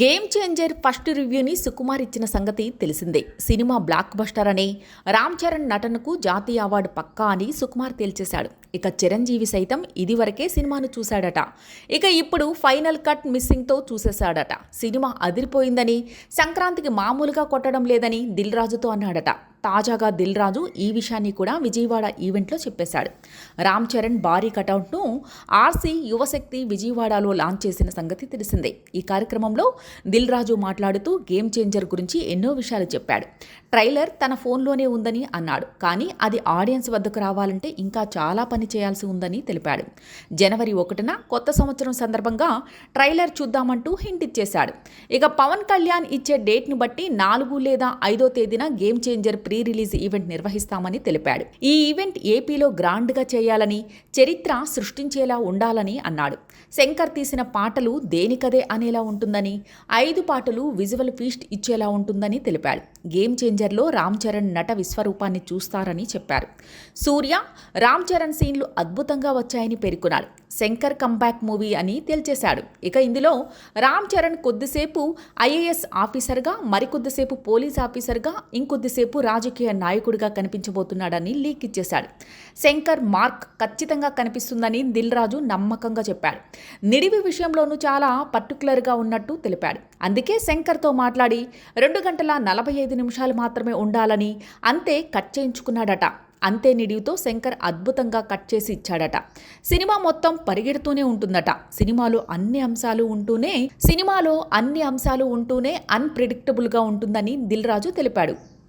Game changer first రివ్యూని Sukumar ఇచ్చిన సంగతి తెలిసిందే. సినిమా బ్లాక్ బస్టర్ అని, రామ్ చరణ్ నటనకు జాతీయ అవార్డు పక్కా అని సుకుమార్ తేల్చేశాడు. ఇక చిరంజీవి సైతం ఇదివరకే సినిమాను చూశాడట. ఇక ఇప్పుడు ఫైనల్ కట్ మిస్సింగ్తో చూసేశాడట. సినిమా అదిరిపోయిందని, సంక్రాంతికి మామూలుగా కొట్టడం లేదని దిల్ రాజుతో అన్నాడట. తాజాగా దిల్ రాజు ఈ విషయాన్ని కూడా విజయవాడ ఈవెంట్లో చెప్పేశాడు. రామ్ చరణ్ భారీ కటౌట్ను ఆర్సీ యువశక్తి విజయవాడలో లాంచ్ చేసిన సంగతి తెలిసిందే. ఈ కార్యక్రమంలో దిల్ రాజు మాట్లాడుతూ గేమ్ చేంజర్ గురించి ఎన్నో విషయాలు చెప్పాడు. ట్రైలర్ తన ఫోన్లోనే ఉందని అన్నాడు. కానీ అది ఆడియన్స్ వద్దకు రావాలంటే ఇంకా చాలా పని చేయాల్సి ఉందని తెలిపాడు. జనవరి 1న కొత్త సంవత్సరం సందర్భంగా ట్రైలర్ చూద్దామంటూ హింట్ ఇచ్చేశాడు. ఇక పవన్ కళ్యాణ్ ఇచ్చే డేట్ను బట్టి 4 లేదా 5వ తేదీన game changer pre release event నిర్వహిస్తామని తెలిపాడు. ఈ ఈవెంట్ ఏపీలో గ్రాండ్గా చేయాలని, చరిత్ర సృష్టించేలా ఉండాలని అన్నాడు. శంకర్ తీసిన పాటలు దేనికదే అనేలా ఉంటుందని, 5 పాటలు విజువల్ ఫీస్ట్ ఇచ్చేలా ఉంటుందని తెలిపాడు. గేమ్ చేంజర్లో రామ్ చరణ్ నట విశ్వరూపాన్ని చూస్తారని చెప్పారు. సూర్య, రామ్ చరణ్ సీన్లు అద్భుతంగా వచ్చాయని పేర్కొన్నాడు. శంకర్ కంబ్యాక్ మూవీ అని తేల్చేశాడు. ఇక ఇందులో రామ్ చరణ్ కొద్దిసేపు ఐఏఎస్ ఆఫీసర్గా, మరికొద్దిసేపు పోలీస్ ఆఫీసర్గా, ఇంకొద్దిసేపు రాజకీయ నాయకుడిగా కనిపించబోతున్నాడని లీక్ ఇచ్చేశాడు. శంకర్ మార్క్ ఖచ్చితంగా కనిపిస్తుందని దిల్ రాజు నమ్మకంగా చెప్పాడు. నిడివి విషయంలోనూ చాలా పర్టికులర్గా ఉన్నట్టు తెలిపాడు. అందుకే శంకర్తో మాట్లాడి 2 గంటల 45 నిమిషాలు మాత్రమే ఉండాలని అంతే కట్ చేయించుకున్నాడట. అంతే నిడివితో శంకర్ అద్భుతంగా కట్ చేసి ఇచ్చాడట. సినిమా మొత్తం పరిగెడుతూనే ఉంటుందట. సినిమాలో అన్ని అంశాలు ఉంటూనే అన్ప్రెడిక్టబుల్గా ఉంటుందని దిల్ రాజు తెలిపాడు.